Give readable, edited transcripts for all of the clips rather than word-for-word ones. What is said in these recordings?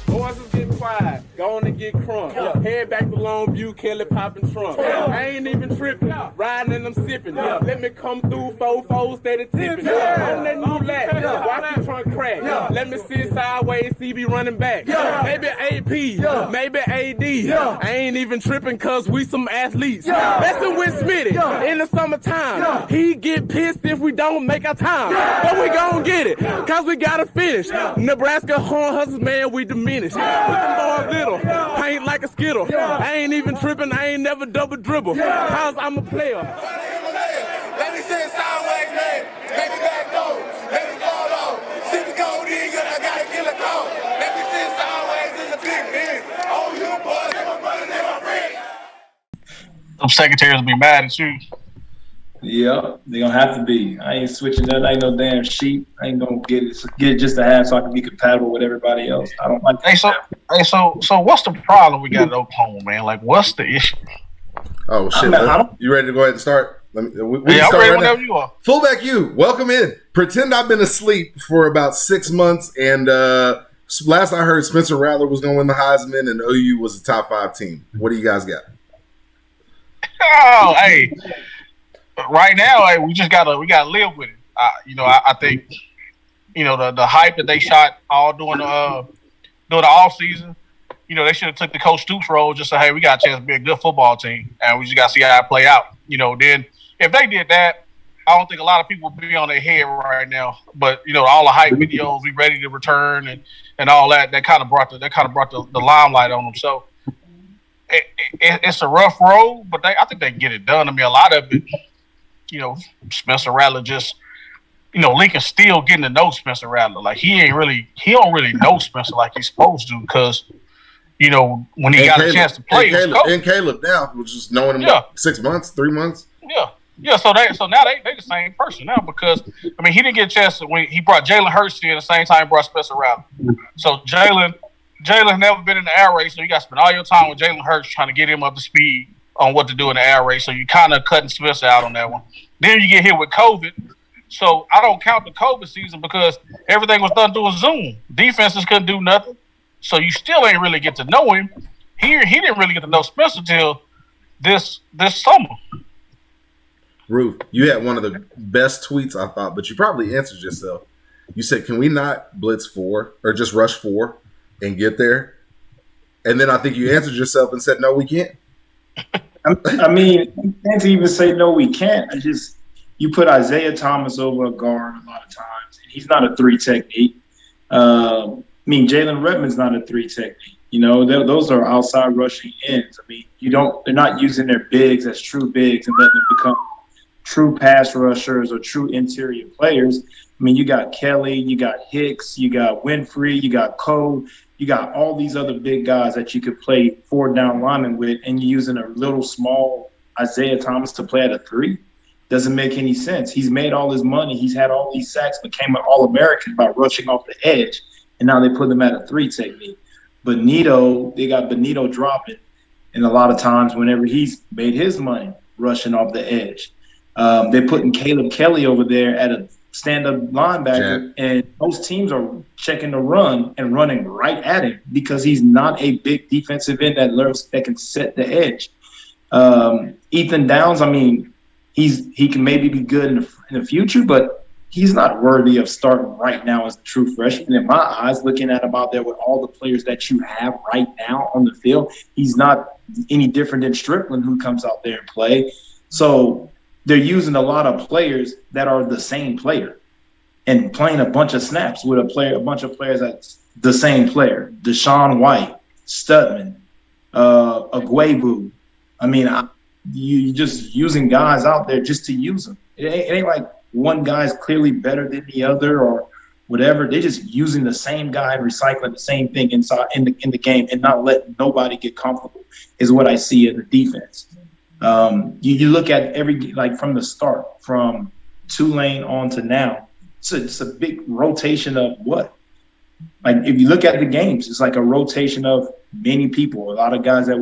Boys is getting quiet. Go on and get crunk. Head back to Longview, Kelly popping trunk. I ain't even tripping. Riding and I'm sipping. Let me come through, 4-4, steady tipping. On that new lap. Watch the trunk crack. Let me sit sideways, CB running back. Maybe AP, maybe AD. I ain't even tripping cause we some athletes. Messing with Smitty in the summertime. He get pissed if we don't make our time. But we gon' get it, cause we gotta finish. Nebraska horn hustlers, man, we diminished. With them boys little, paint like a skittle. I ain't even tripping, I ain't never double dribble. Cause I'm a player. Let me sit sideways, man. Let me back go. Let me go low. Sit the code in, I gotta kill a code. Let me sit sideways in the big man. Oh, you boys, they my brothers, they my friends. Them secretaries will be mad at you. Yeah, they gonna have to be. I ain't switching that. I ain't no damn sheep. I ain't gonna get it just to have so I can be compatible with everybody else. I don't like that. So what's the problem we got at Oklahoma, man? Like, what's the issue? Oh shit! You ready to go ahead and start? We I'm ready whenever you are. Fullback, you welcome in. Pretend I've been asleep for about 6 months, and last I heard, Spencer Rattler was going to win the Heisman, and OU was a top 5 team. What do you guys got? Oh, hey. Right now, hey, we gotta live with it. I think, the hype that they shot all during the off season, they should have took the Coach Stoops role, just say, hey, we got a chance to be a good football team, and we just gotta see how it play out. Then if they did that, I don't think a lot of people would be on their head right now. But all the hype videos, we ready to return and all that kind of brought the limelight on them. So it's a rough road, but I think they can get it done. I mean, a lot of it. Spencer Rattler just, Lincoln still getting to know Spencer Rattler. Like he don't really know Spencer like he's supposed to because, when he got a chance to play, and Caleb now was just knowing him 6 months, 3 months. Yeah. So now they the same person now because he didn't get a chance to when he brought Jalen Hurts in the same time he brought Spencer Rattler. So Jalen never been in the air race, so you got to spend all your time with Jalen Hurts trying to get him up to speed on what to do in the air race. So you kind of cutting Spencer out on that one. Then you get hit with COVID. So I don't count the COVID season because everything was done through a Zoom. Defenses couldn't do nothing. So you still ain't really get to know him. He didn't really get to know Spencer till this summer. Roof, you had one of the best tweets, I thought, but you probably answered yourself. You said, can we not blitz 4 or just rush 4 and get there? And then I think you answered yourself and said, no, we can't. I mean, you can't even say no, we can't. You put Isaiah Thomas over a guard a lot of times, and he's not a 3 technique. Jalen Redmond's not a 3 technique. Those are outside rushing ends. They're not using their bigs as true bigs and letting them become true pass rushers or true interior players. You got Kelly, you got Hicks, you got Winfrey, you got Cole. You got all these other big guys that you could play 4 down linemen with, and you're using a little small Isaiah Thomas to play at a 3. Doesn't make any sense. He's made all his money. He's had all these sacks, became an All-American by rushing off the edge, and now they put him at a 3 technique. They got Benito dropping, and a lot of times whenever he's made his money rushing off the edge. They're putting Caleb Kelly over there at a stand-up linebacker, and most teams are checking the run and running right at him because he's not a big defensive end that can set the edge. Ethan Downs, he can maybe be good in the future, but he's not worthy of starting right now as a true freshman. In my eyes, looking at him out there with all the players that you have right now on the field, he's not any different than Strickland, who comes out there and play. So they're using a lot of players that are the same player and playing a bunch of snaps with a bunch of players that's the same player. Deshaun White, Stutman, Agwebu. You just using guys out there just to use them. It ain't like one guy's clearly better than the other or whatever. They're just using the same guy and recycling the same thing inside in the game and not letting nobody get comfortable is what I see in the defense. You look at from the start, from Tulane on to now, it's a big rotation of what? Like if you look at the games, it's like a rotation of many people, a lot of guys that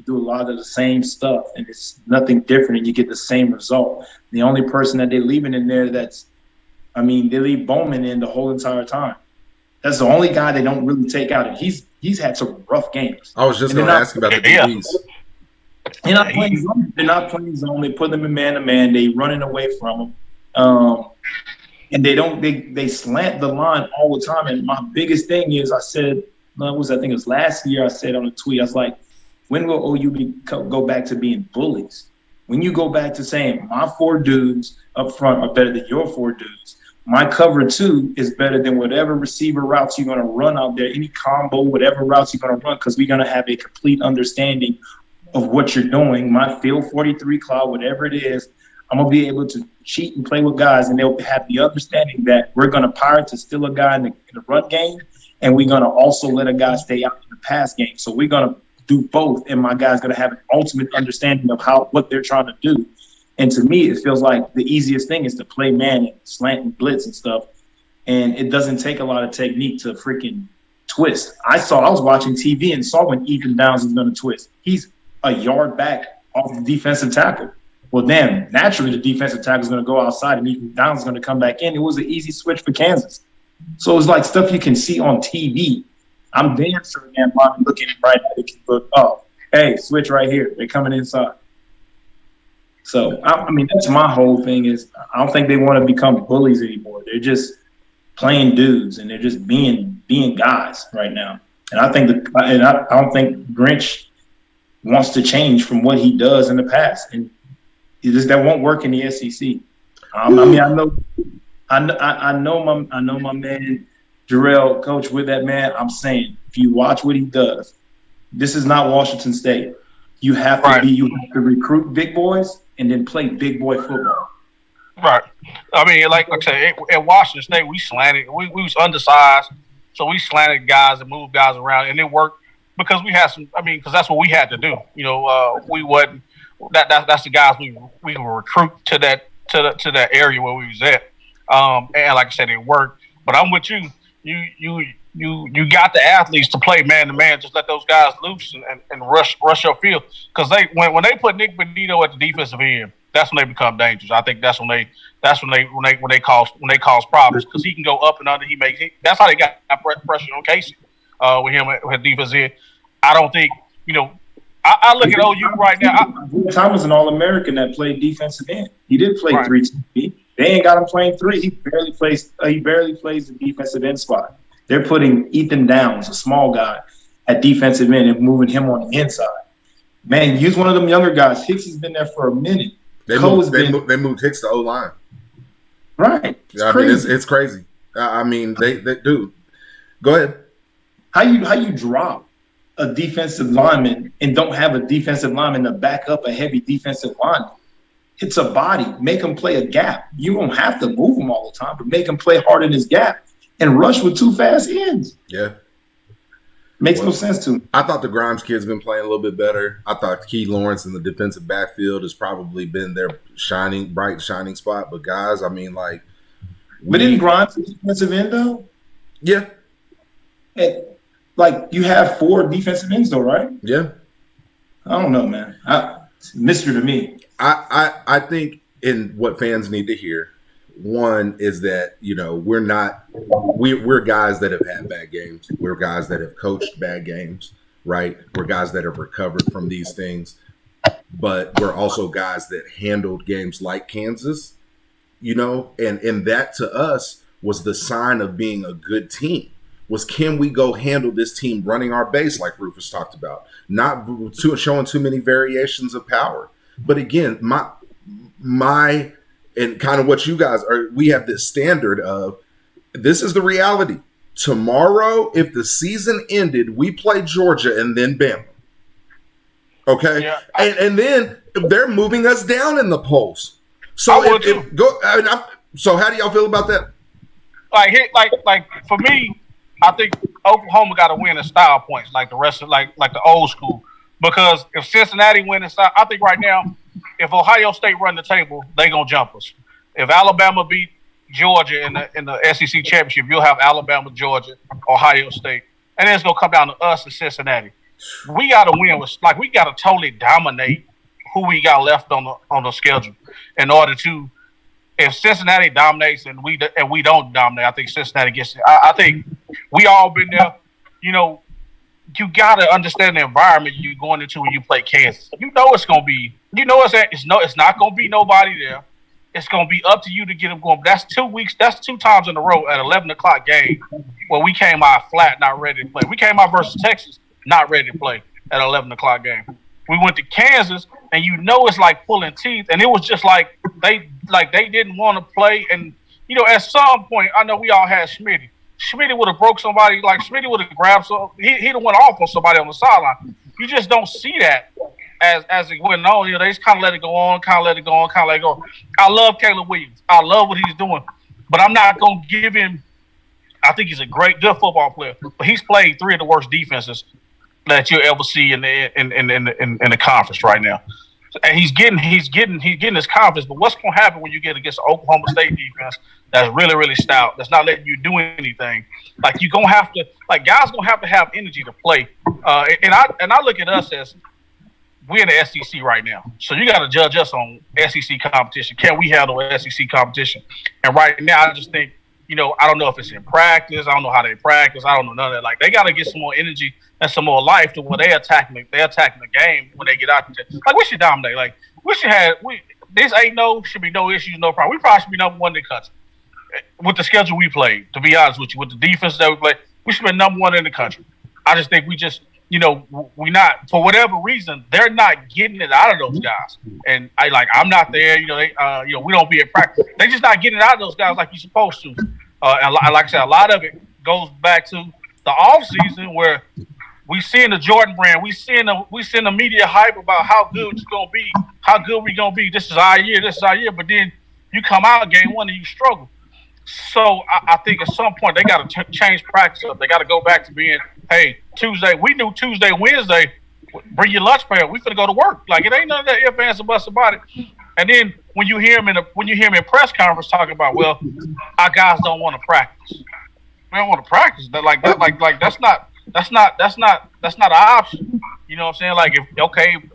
do a lot of the same stuff, and it's nothing different, and you get the same result. The only person that they're leaving in there they leave Bowman in the whole entire time. That's the only guy they don't really take out, and he's had some rough games. I was just going to ask about the DBs. They're not playing zone. They're not playing zone. They put them in man-to-man. They running away from them. And they slant the line all the time. And my biggest thing is, I think it was last year, I said on a tweet, I was like, when will OU go back to being bullies? When you go back to saying my 4 dudes up front are better than your 4 dudes, my cover 2 is better than whatever receiver routes you're going to run out there, any combo, whatever routes you're going to run, because we're going to have a complete understanding of what you're doing. My field 43 cloud, whatever it is, I'm going to be able to cheat and play with guys, and they'll have the understanding that we're going to pirate to steal a guy in the run game, and we're going to also let a guy stay out in the pass game. So we're going to do both, and my guy's going to have an ultimate understanding of what they're trying to do. And to me, it feels like the easiest thing is to play man and slant and blitz and stuff, and it doesn't take a lot of technique to freaking twist. I was watching TV and saw when Ethan Downs was going to twist. He's a yard back off the defensive tackle. Well, then, naturally, the defensive tackle is going to go outside and Ethan Downs is going to come back in. It was an easy switch for Kansas. So it's like stuff you can see on TV. I'm damn sure that I'm looking right at it. Look, oh, hey, switch right here. They're coming inside. So, that's my whole thing is I don't think they want to become bullies anymore. They're just playing dudes, and they're just being guys right now. And I don't think Grinch wants to change from what he does in the past. And that won't work in the SEC. I know my man Jarrail, coach with that man. I'm saying, if you watch what he does, this is not Washington State. You have to recruit big boys and then play big boy football. Right. Like I said, at Washington State, we slanted. We was undersized, so we slanted guys and moved guys around, and it worked because we had some. Because that's what we had to do. We wasn't. That's the guys we would recruit to that area where we was at. And like I said, it worked. But I'm with you. You got the athletes to play man to man. Just let those guys loose and rush your field. Because when they put Nick Benito at the defensive end, that's when they become dangerous. I think that's when they cause problems because he can go up and under. That's how they got pressure on Casey with him at defensive end. I don't think I look at OU right now. Thomas an All-American that played defensive end. He did play 3 TB. They ain't got him playing 3. He barely plays the defensive end spot. They're putting Ethan Downs, a small guy, at defensive end and moving him on the inside. Man, use one of them younger guys. Hicks has been there for a minute. They moved Hicks to O-line. Right. It's crazy. They do. Go ahead. How you drop a defensive lineman and don't have a defensive lineman to back up a heavy defensive lineman? It's a body. Make him play a gap. You don't have to move him all the time, but make him play hard in his gap and rush with 2 fast ends. Yeah. Makes no sense to me. I thought the Grimes kid's been playing a little bit better. I thought Key Lawrence in the defensive backfield has probably been their bright shining spot. But guys, But didn't Grimes a defensive end though? Yeah. You have 4 defensive ends though, right? Yeah. I don't know, man. It's a mystery to me. I think in what fans need to hear, one is that we're guys that have had bad games. We're guys that have coached bad games, right? We're guys that have recovered from these things, but we're also guys that handled games like Kansas, and that to us was the sign of being a good team. Was can we go handle this team running our base like Rufus talked about, not showing too many variations of power. But again, my and kind of what you guys are, we have this standard of this is the reality. Tomorrow, if the season ended, we play Georgia and then Bama. Okay, yeah, and then they're moving us down in the polls. So so how do y'all feel about that? Like for me, I think Oklahoma got to win in style points, like the rest of like the old school. Because if Cincinnati win in style, I think right now, if Ohio State run the table, they gonna jump us. If Alabama beat Georgia in the SEC championship, you'll have Alabama, Georgia, Ohio State, and then it's gonna come down to us and Cincinnati. we got to win. We got to totally dominate who we got left on the schedule in order to. If Cincinnati dominates and we don't dominate, I think Cincinnati gets it. I think we all been there. You know, you got to understand the environment you're going into when you play Kansas. You know it's going to be. You know it's not going to be nobody there. It's going to be up to you to get them going. But that's 2 weeks. That's 2 times in a row at 11 o'clock game where we came out flat, not ready to play. We came out versus Texas, not ready to play at 11 o'clock game. We went to Kansas, and you know it's like pulling teeth, and it was just like they didn't want to play. And you know, at some point, I know we all had Schmitty. Schmitty would have broke somebody. Like Schmitty would have grabbed some. He'd have went off on somebody on the sideline. You just don't see that. As it went on, you know, they just kind of let it go on, kind of let it go. I love Caleb Williams. I love what he's doing, but I'm not going to give him. I think he's a good football player, but he's played 3 of the worst defenses that you'll ever see in the conference right now. And he's getting his confidence. But what's going to happen when you get against an Oklahoma State defense that's really, really stout, that's not letting you do anything? Like you're gonna have to, like guys gonna have to have energy to play. And I look at us as we're in the SEC right now, so you got to judge us on SEC competition. Can we handle SEC competition? And right now, I just think, you know, I don't know if it's in practice. I don't know how they practice. I don't know none of that. Like they got to get some more energy and some more life to where they're attacking the game when they get out there. Like we should dominate. Like this should be no issues, no problem. We probably should be number 1 in the country with the schedule we played. To be honest with you, with the defense that we play, we should be number 1 in the country. I just think we just. You know, we not for whatever reason they're not getting it out of those guys, and I'm not there. You know, we don't be at practice. They just not getting it out of those guys like you're supposed to. And like I said, a lot of it goes back to the off season where we seeing the Jordan brand, we seeing the media hype about how good it's gonna be, how good we gonna be. This is our year. But then you come out game 1 and you struggle. So I think at some point they got to change practice up. They got to go back to being, hey, Tuesday. We knew Tuesday, Wednesday, bring your lunch pail. We finna go to work. Like it ain't none of that ifs, ands, or buts about it. And then when you hear him in press conference talking about, well, our guys don't want to practice. We don't want to practice. Like that's not an option. You know what I'm saying? Like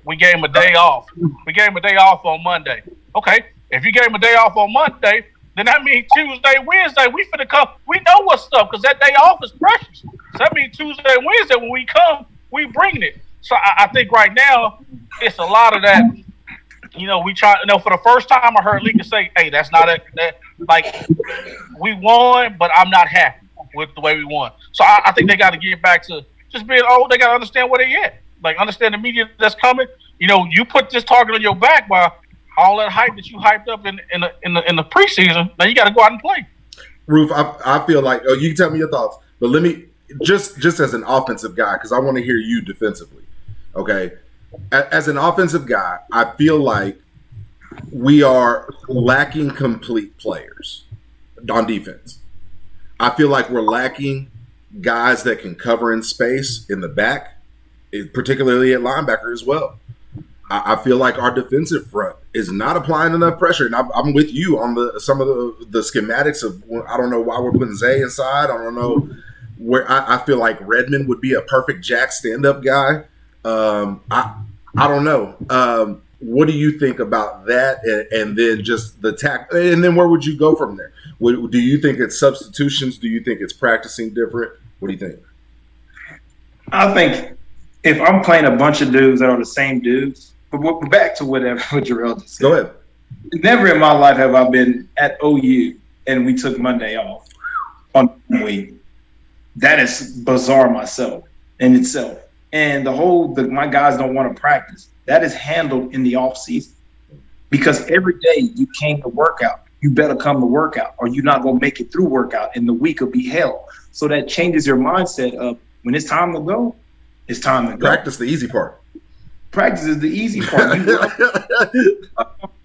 we gave him a day off. We gave him a day off on Monday. Okay, if you gave him a day off on Monday, then that means Tuesday, Wednesday, we finna come. We know what's up because that day off is precious. So that means Tuesday and Wednesday when we come, we bring it. So I think right now it's a lot of that. You know, we try. You know, for the first time I heard Lika say, "Hey, that's not that. Like we won, but I'm not happy with the way we won." So I think they got to get back to just being. Oh, they got to understand where they at. Like understand the media that's coming. You know, you put this target on your back by all that hype that you hyped up in the preseason. Now you got to go out and play. Roof, I feel like you can tell me your thoughts, but let me just as an offensive guy because I want to hear you defensively. Okay, as an offensive guy, I feel like we are lacking complete players on defense. I feel like we're lacking guys that can cover in space in the back, particularly at linebacker as well. I feel like our defensive front is not applying enough pressure, and I'm with you on some of the schematics of. I don't know why we're putting Zay inside. I don't know where. I feel like Redmond would be a perfect jack stand-up guy. I don't know. What do you think about that? And then just the tackle, and then where would you go from there? Do you think it's substitutions? Do you think it's practicing different? What do you think? I think if I'm playing a bunch of dudes that are the same dudes. But back to what Jarrail just said. Go ahead. Never in my life have I been at OU and we took Monday off on week. That is bizarre in itself. And my guys don't want to practice. That is handled in the off season. Because every day you came to workout, you better come to workout or you're not going to make it through workout and the week will be hell. So that changes your mindset of when it's time to go, it's time to go. Practice the easy part. Practice is the easy part.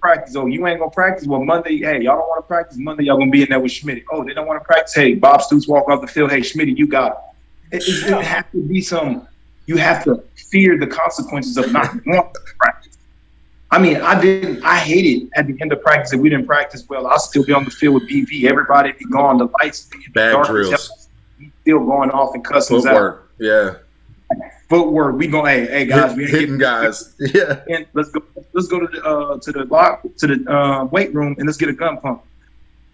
Practice. Oh, you ain't gonna practice. Well, Monday, hey, y'all don't want to practice. Monday, y'all gonna be in there with Schmitty. Oh, they don't want to practice. Hey, Bob Stoops walk off the field. Hey, Schmitty, you got it. It has to be you have to fear the consequences of not wanting to practice. I mean, I hated at the end of practice if we didn't practice well. I'll still be on the field with BV. Everybody be gone. The lights be bad dark. Drills. Still going off and cussing us out. Footwork. Yeah. footwork. We go, hey guys, we ain't hitting guys. Yeah. And let's go to the weight room and let's get a gun pump.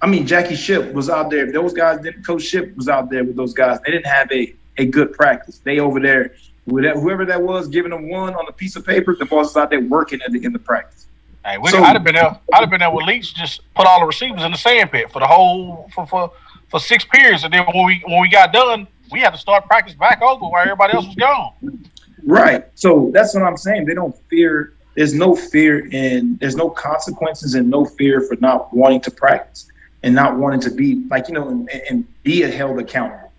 I mean, Jackie Shipp was out there. Those guys didn't. Coach Shipp was out there with those guys. They didn't have a good practice. They over there with whoever that was giving them one on a piece of paper. The boss is out there working in the practice. Hey, I'd have been there. I'd have been there with Leach. Just put all the receivers in the sand pit for the whole for 6 periods, and then when we got done, we had to start practice back over where everybody else was gone. Right. So that's what I'm saying. They don't fear. There's no fear there's no consequences and no fear for not wanting to practice and not wanting to be and be held accountable.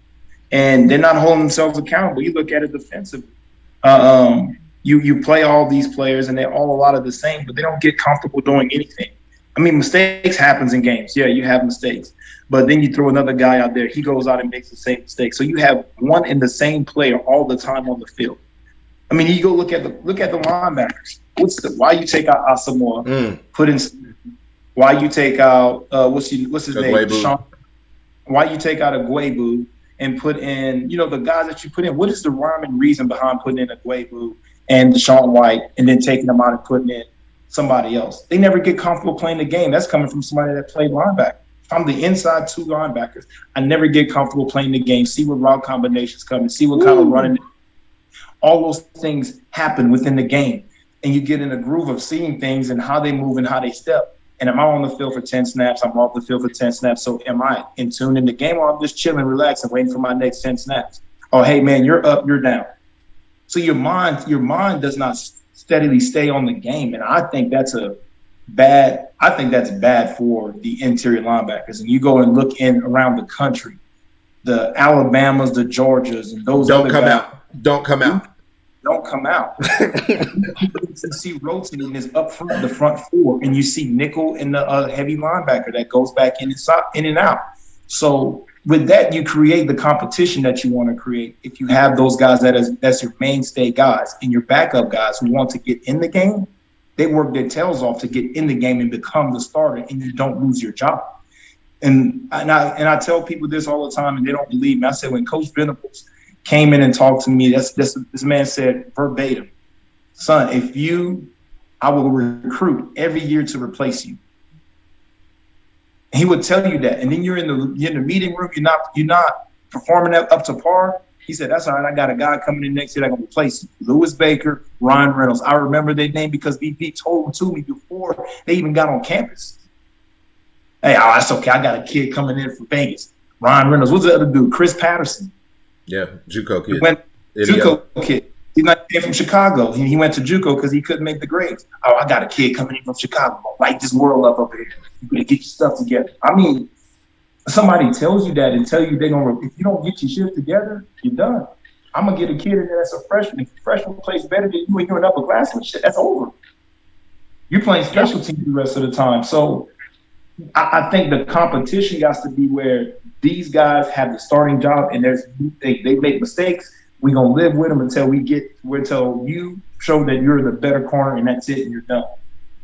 And they're not holding themselves accountable. You look at it defensively. You play all these players and they're all a lot of the same, but they don't get comfortable doing anything. I mean, mistakes happens in games. Yeah, you have mistakes. But then you throw another guy out there. He goes out and makes the same mistake. So you have one and the same player all the time on the field. I mean, you go look at the linebackers. Why you take out Asamoah? Put in. Why you take out what's his name? Sean. Why you take out Agwebu and put in the guys that you put in? What is the rhyme and reason behind putting in Agwebu and Deshaun White and then taking them out and putting in somebody else? They never get comfortable playing the game. That's coming from somebody that played linebacker. If I'm the inside 2 linebackers, I never get comfortable playing the game. See what route combinations come and see what kind of running. All those things happen within the game, and you get in a groove of seeing things and how they move and how they step. And am I on the field for 10 snaps? I'm off the field for 10 snaps. So am I in tune in the game, or I'm just chilling, relaxing, waiting for my next 10 snaps? Oh, hey man, you're up, you're down. So your mind does not steadily stay on the game, and I think that's bad for the interior linebackers. And you go and look around the country, the Alabamas, the Georgias, and those Don't come out. Don't come out. You see rotating is up front, the front 4, and you see nickel and the heavy linebacker that goes back in and out. So with that, you create the competition that you want to create. If you have those guys that's your mainstay guys and your backup guys who want to get in the game, they work their tails off to get in the game and become the starter, and you don't lose your job. And I tell people this all the time, and they don't believe me. I said when Coach Venables came in and talked to me, this man said verbatim, son, I will recruit every year to replace you. And he would tell you that. And then you're in the meeting room, you're not performing up to par. He said, that's all right. I got a guy coming in next year that going to replace you. Lewis Baker, Ryan Reynolds. I remember their name because VP told them to me before they even got on campus. Hey, that's okay. I got a kid coming in from Vegas. Ryan Reynolds. What's the other dude? Chris Patterson. Yeah, JUCO kid. JUCO kid. He's not from Chicago. He went to JUCO because he couldn't make the grades. Oh, I got a kid coming in from Chicago. Light this world up over here. You better get your stuff together. I mean, somebody tells you that and tell you if you don't get your shit together, you're done. I'm gonna get a kid in there that's a freshman. If the freshman plays better than you and you're an upperclassman, shit, that's over. You're playing special teams the rest of the time. So I think the competition has to be where these guys have the starting job and they make mistakes. We're gonna live with them until you show that you're the better corner and that's it and you're done.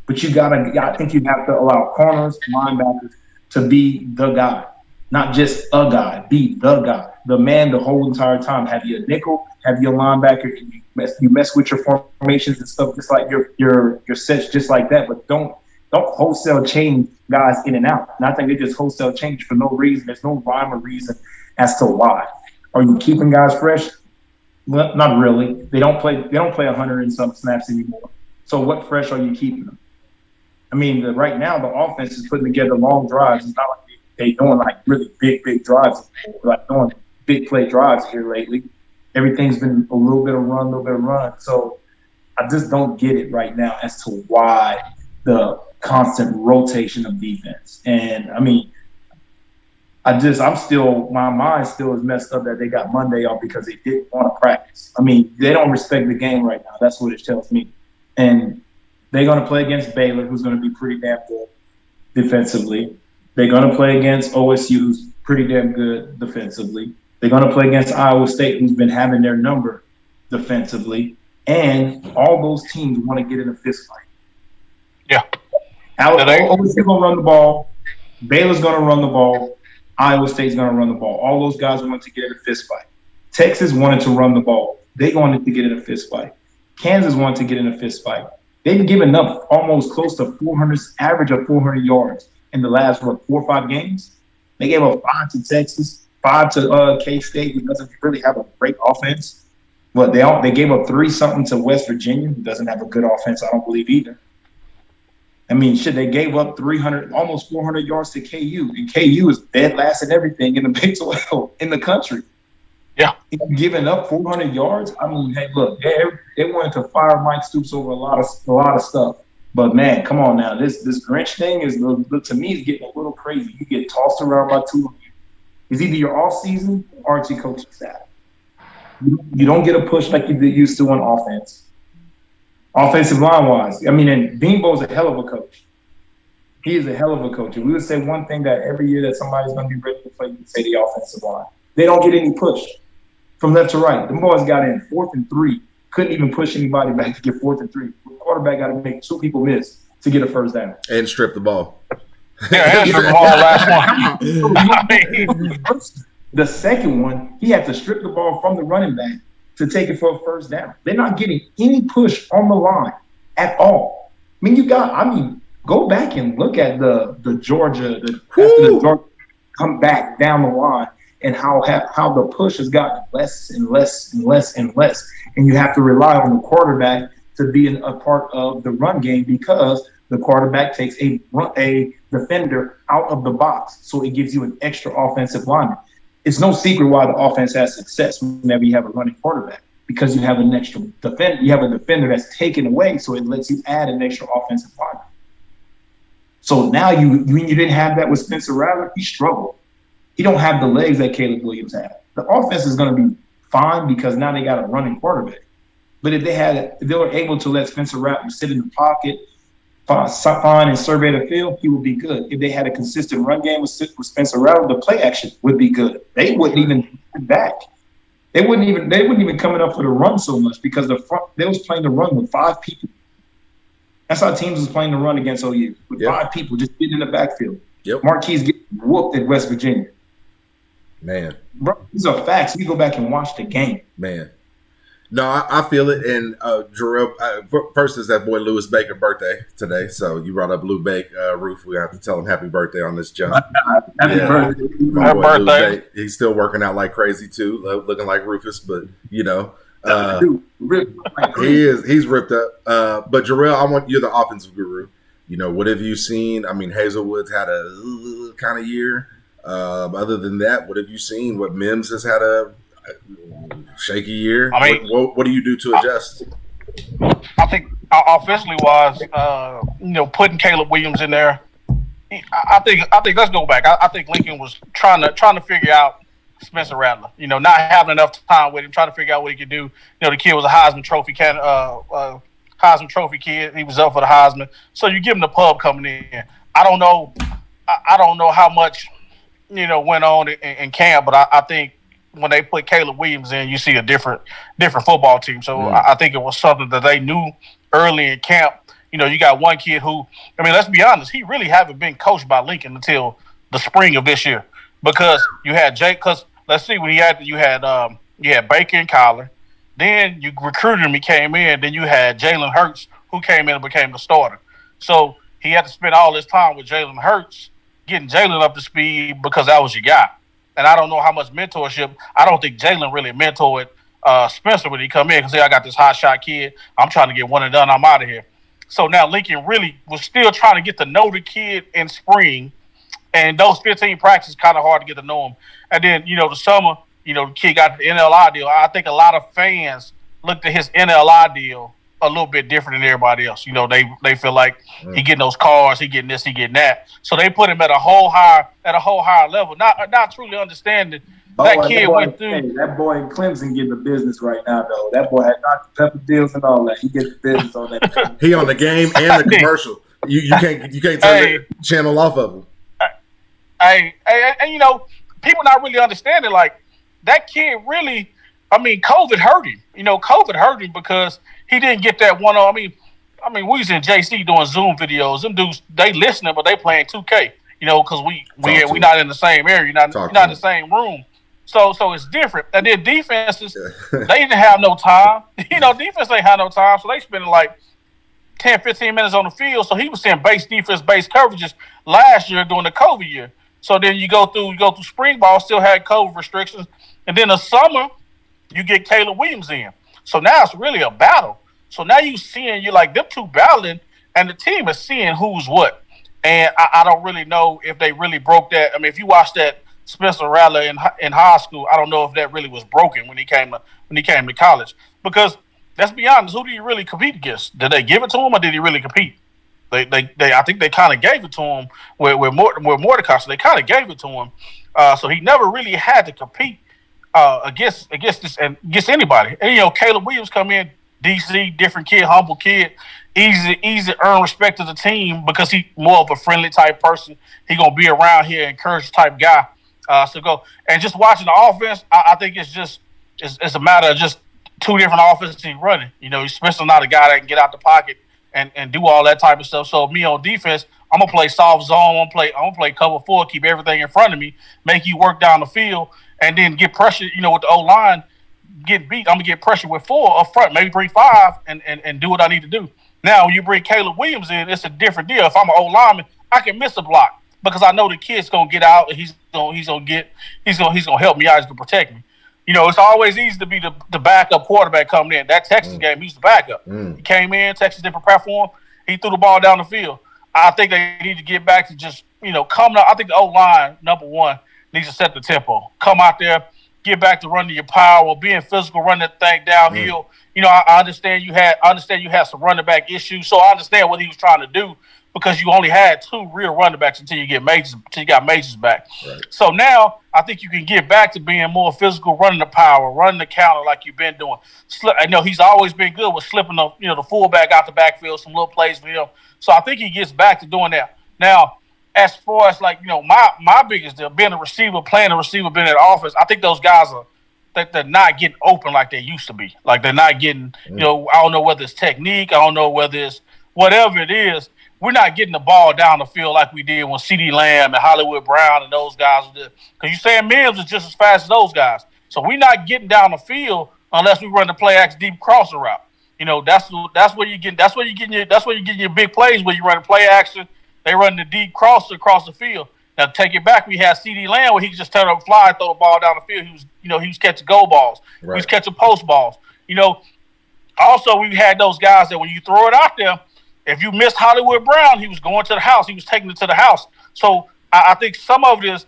But I think you have to allow corners, linebackers to be the guy, not just a guy, be the guy, the man the whole entire time. Have your nickel, have your linebacker, and you mess with your formations and stuff just like your sets just like that. But don't wholesale change guys in and out. And I think they just wholesale change for no reason. There's no rhyme or reason as to why. Are you keeping guys fresh? Well, not really. They don't play 100 and some snaps anymore. So what fresh are you keeping them? I mean, right now the offense is putting together long drives. It's not like they're doing like really big drives. Like doing big play drives here lately. Everything's been a little bit of run. So I just don't get it right now as to why the constant rotation of defense. And I mean, my mind still is messed up that they got Monday off because they didn't want to practice. I mean, they don't respect the game right now. That's what it tells me. And they're going to play against Baylor, who's going to be pretty damn good defensively. They're going to play against OSU, who's pretty damn good defensively. They're going to play against Iowa State, who's been having their number defensively. And all those teams want to get in a fist fight. Yeah. OSU's going to run the ball. Baylor's going to run the ball. Iowa State's going to run the ball. All those guys want to get in a fist fight. Texas wanted to run the ball. They wanted to get in a fist fight. Kansas wanted to get in a fist fight. They've given up almost close to 400, average of 400 yards in the last, 4 or 5 games. They gave up 5 to Texas, 5 to K-State, who doesn't really have a great offense. But they gave up 3-something to West Virginia, who doesn't have a good offense, I don't believe either. I mean, they gave up 300, almost 400 yards to KU, and KU is dead last in everything in the Big 12 in the country. Yeah. Giving up 400 yards, I mean, hey, look, they wanted to fire Mike Stoops over a lot of stuff. But, man, come on now. This Grinch thing is, to me, is getting a little crazy. You get tossed around by 2 of you. It's either your off-season or it's your coaching staff. You don't get a push like you used to on offense. Offensive line-wise, I mean, and Beanbo's a hell of a coach. He is a hell of a coach. And we would say one thing that every year that somebody's going to be ready to play, you would say the offensive line. They don't get any push from left to right. The boys got in 4th and 3. Couldn't even push anybody back to get 4th and 3. The quarterback got to make 2 people miss to get a first down. And strip the ball. Yeah, and strip the ball last one. The second one, he had to strip the ball from the running back to take it for a first down. They're not getting any push on the line at all. I mean, go back and look at the Georgia, after the Georgia come back down the line and how the push has gotten less and less and less and less. And you have to rely on the quarterback to be a part of the run game because the quarterback takes a defender out of the box. So it gives you an extra offensive lineman. It's no secret why the offense has success whenever you have a running quarterback, because you have an extra defender. You have a defender that's taken away, so it lets you add an extra offensive lineman. So now you didn't have that with Spencer Rattler. He struggled. He don't have the legs that Caleb Williams had. The offense is going to be fine because now they got a running quarterback. But if they were able to let Spencer Rattler sit in the pocket, find and survey the field, he would be good. If they had a consistent run game with Spencer Rattler, the play action would be good. They wouldn't even back. They wouldn't even coming up for the run so much because they was playing the run with 5 people. That's how teams was playing the run against OU with 5 people just getting in the backfield. Yep. Marquise getting whooped at West Virginia. Man, bro, these are facts. You go back and watch the game. Man. No, I feel it. And Jarrail, first is that boy Lewis Baker's birthday today. So you brought up Lou Baker, Roof. We have to tell him happy birthday on this jump. Happy birthday. My boy Lou Baker, he's still working out like crazy too, looking like Rufus. But you know, he is. He's ripped up. But Jarrail, you're the offensive guru. You know, what have you seen? I mean, Hazelwood's had a kind of year. Other than that, what have you seen? What Mims has had a shaky year. I mean, what do you do to adjust? I think offensively wise, putting Caleb Williams in there. I think let's go back. I think Lincoln was trying to figure out Spencer Rattler. You know, not having enough time with him, trying to figure out what he could do. You know, the kid was a Heisman Trophy kid. He was up for the Heisman. So you give him the pub coming in. I don't know how much went on in camp, but I think when they put Caleb Williams in, you see a different football team. So I think it was something that they knew early in camp. You know, you got one kid who, I mean, let's be honest, he really haven't been coached by Lincoln until the spring of this year, because you had Jake. Because let's see, when you had Baker and Kyler, then you recruited him, he came in. Then you had Jalen Hurts, who came in and became the starter. So he had to spend all this time with Jalen Hurts, getting Jalen up to speed because that was your guy. And I don't know how much mentorship. I don't think Jalen really mentored Spencer when he come in, because I got this hot shot kid. I'm trying to get one and done. I'm out of here. So now Lincoln really was still trying to get to know the kid in spring, and those 15 practices kind of hard to get to know him. And then the summer, the kid got the NLI deal. I think a lot of fans looked at his NLI deal a little bit different than everybody else. They feel like he getting those cars, he getting this, he getting that. So they put him at a whole higher level. Not truly understanding that kid went through. Hey, that boy in Clemson getting the business right now, though. That boy had Dr. Pepper deals and all that. He gets the business on that. He on the game and the commercial. You can't turn the channel off of him. And people not really understanding, like, that kid really, I mean, COVID hurt him. COVID hurt him because he didn't get that one-on. I mean, we was in JC doing Zoom videos. Them dudes, they listening, but they playing 2K. Because we not in the same area, not in the same room. So it's different. And then defenses, they didn't have no time. Defense ain't have no time, so they spending like 10, 15 minutes on the field. So he was seeing base defense, base coverages last year during the COVID year. So then you go through spring ball, still had COVID restrictions. And then the summer, you get Caleb Williams in. So now it's really a battle. So now you're like them two battling, and the team is seeing who's what. And I don't really know if they really broke that. I mean, if you watch that Spencer Rattler in high school, I don't know if that really was broken when he came to college. Because let's be honest, who did he really compete against? Did they give it to him, or did he really compete? I think they kind of gave it to him with Mordecai. So they kind of gave it to him. So he never really had to compete against this and against anybody. And Caleb Williams come in, DC, different kid, humble kid. Easy to earn respect of the team because he's more of a friendly type person. He gonna be around here, encourage type guy. So go and just watching the offense. I think it's a matter of just two different offenses he's running. He's especially not a guy that can get out the pocket and do all that type of stuff. So me on defense, I'm gonna play soft zone. I'm gonna play cover 4, keep everything in front of me, make you work down the field, and then get pressure. With the O line get beat, I'm gonna get pressure with 4 up front, maybe bring 5, and do what I need to do. Now, when you bring Caleb Williams in, it's a different deal. If I'm an old lineman, I can miss a block because I know the kid's gonna get out and he's gonna help me out. He's gonna protect me. It's always easy to be the backup quarterback coming in. That Texas game, he's the backup. He came in, Texas didn't prepare for him. He threw the ball down the field. I think they need to get back to just coming up. I think the O line number 1 needs to set the tempo. Come out there, get back to running your power, being physical, run that thing downhill. I understand you had some running back issues, so I understand what he was trying to do because you only had 2 real running backs until you got Majors back. Right. So now I think you can get back to being more physical, running the power, running the counter like you've been doing. I know he's always been good with slipping the fullback out the backfield, some little plays for him. So I think he gets back to doing that. Now, as far as my biggest deal, being a receiver, playing a receiver, being in the offense, I think those guys they're not getting open like they used to be. Like they're not getting, I don't know whether it's technique, I don't know whether it's whatever it is. We're not getting the ball down the field like we did when CeeDee Lamb and Hollywood Brown and those guys were there. Because you saying Mims is just as fast as those guys. So we're not getting down the field unless we run the play action deep crosser route. That's where you getting your big plays where you run the play action. They run the deep crosser across the field. Now take it back. We had CeeDee Lamb where he could just turn up, fly, and throw the ball down the field. He was catching goal balls. Right. He was catching post balls. Also we had those guys that when you throw it out there, if you missed Hollywood Brown, he was going to the house. He was taking it to the house. So I think some of this,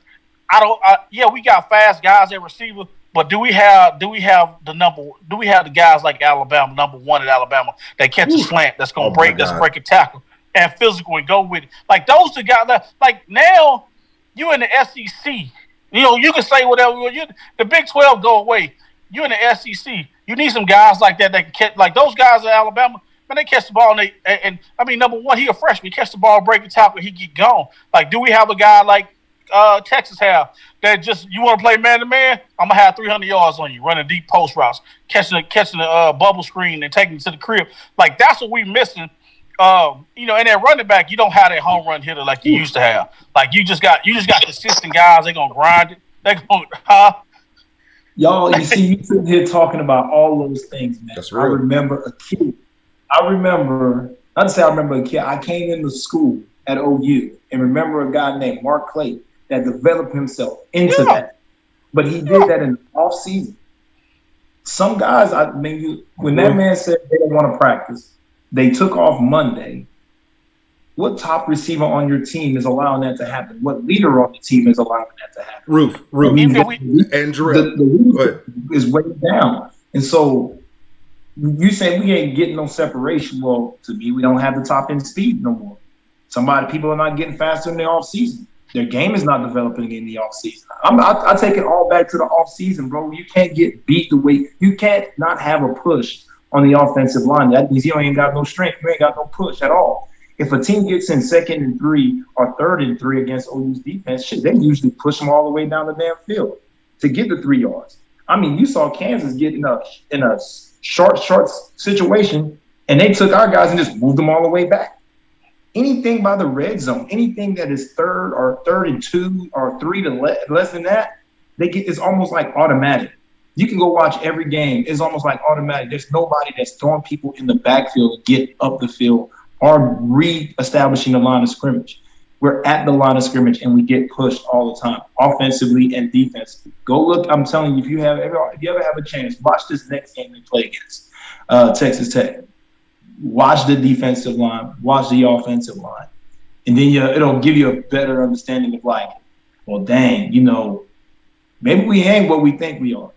we got fast guys at receiver, but do we have the guys like Alabama, number 1 at Alabama, that catch a slant that's gonna break a tackle and physical and go with it? Like those the guys that now you in the SEC. You can say whatever. The Big 12 go away. You in the SEC. You need some guys like that can catch, like those guys at Alabama. Man, they catch the ball and number 1, he a freshman. He catch the ball, break the tackle, he get gone. Like, do we have a guy like Texas have that just you want to play man to man? I'm gonna have 300 yards on you, running deep post routes, catching the bubble screen and taking it to the crib. Like that's what we missing. And that running back, you don't have that home run hitter like you used to have. Like you just got consistent guys. They gonna grind it. They gonna Y'all, you see, you sitting here talking about all those things, man. That's real. I remember a kid. I remember a kid. I came into school at OU and remember a guy named Mark Clay that developed himself into that. But he did that in the off season. Some guys, when that man said they don't want to practice, they took off Monday. What top receiver on your team is allowing that to happen? What leader on the team is allowing that to happen? Roof. And Jarrail. The is way down. And so you say we ain't getting no separation. Well, to me, we don't have the top end speed no more. People are not getting faster in the off season. Their game is not developing in the off season. I take it all back to the off season, bro. You can't get beat the way you can't not have a push on the offensive line. That means you ain't got no strength. You ain't got no push at all. If a team gets in 2nd and 3 or 3rd and 3 against OU's defense, they usually push them all the way down the damn field to get the 3 yards. I mean, you saw Kansas get in a short situation, and they took our guys and just moved them all the way back. Anything by the red zone, anything that is 3rd or 3rd and 2 or 3 to less than that, it's almost like automatic. You can go watch every game. It's almost like automatic. There's nobody that's throwing people in the backfield to get up the field or re-establishing the line of scrimmage. We're at the line of scrimmage and we get pushed all the time, offensively and defensively. Go look. I'm telling you, if you ever have a chance, watch this next game they play against Texas Tech. Watch the defensive line, watch the offensive line, and then it'll give you a better understanding of like, well, dang, maybe we ain't what we think we are.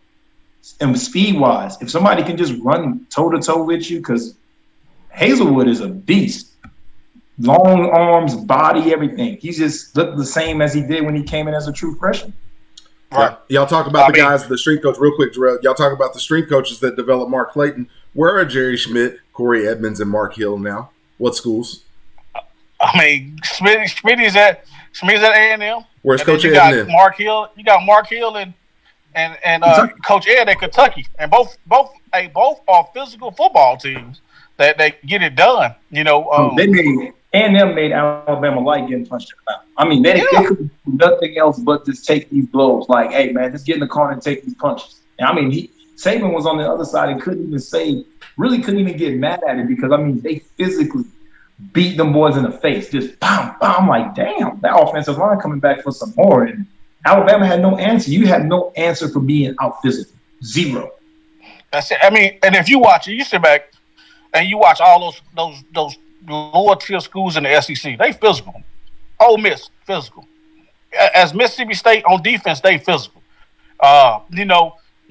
And speed-wise, if somebody can just run toe-to-toe with you, because Hazelwood is a beast. Long arms, body, everything. He just looked the same as he did when he came in as a true freshman. Right. Y'all talk about the guys, the strength coach, real quick, Jarrail. Y'all talk about the strength coaches that developed Mark Clayton. Where are Jerry Schmidt, Corey Edmonds, and Mark Hill now? What schools? I mean, Schmidt's at A&M. Where's Coach Ed? You got Mark Hill and Coach Ed at Kentucky, and both are physical football teams that they get it done. A&M made Alabama like getting punched in the mouth. I mean, they could do nothing else but just take these blows. Like, hey man, just get in the corner and take these punches. And I mean, Saban was on the other side and couldn't even get mad at it because, I mean, they physically beat them boys in the face. Just bam, bam. I'm like, damn, that offensive line coming back for some more. And Alabama had no answer. You had no answer for being out physical. Zero. That's it. I mean, and if you watch it, you sit back and you watch all those lower tier schools in the SEC. They physical. Ole Miss, physical. As Mississippi State on defense, they physical.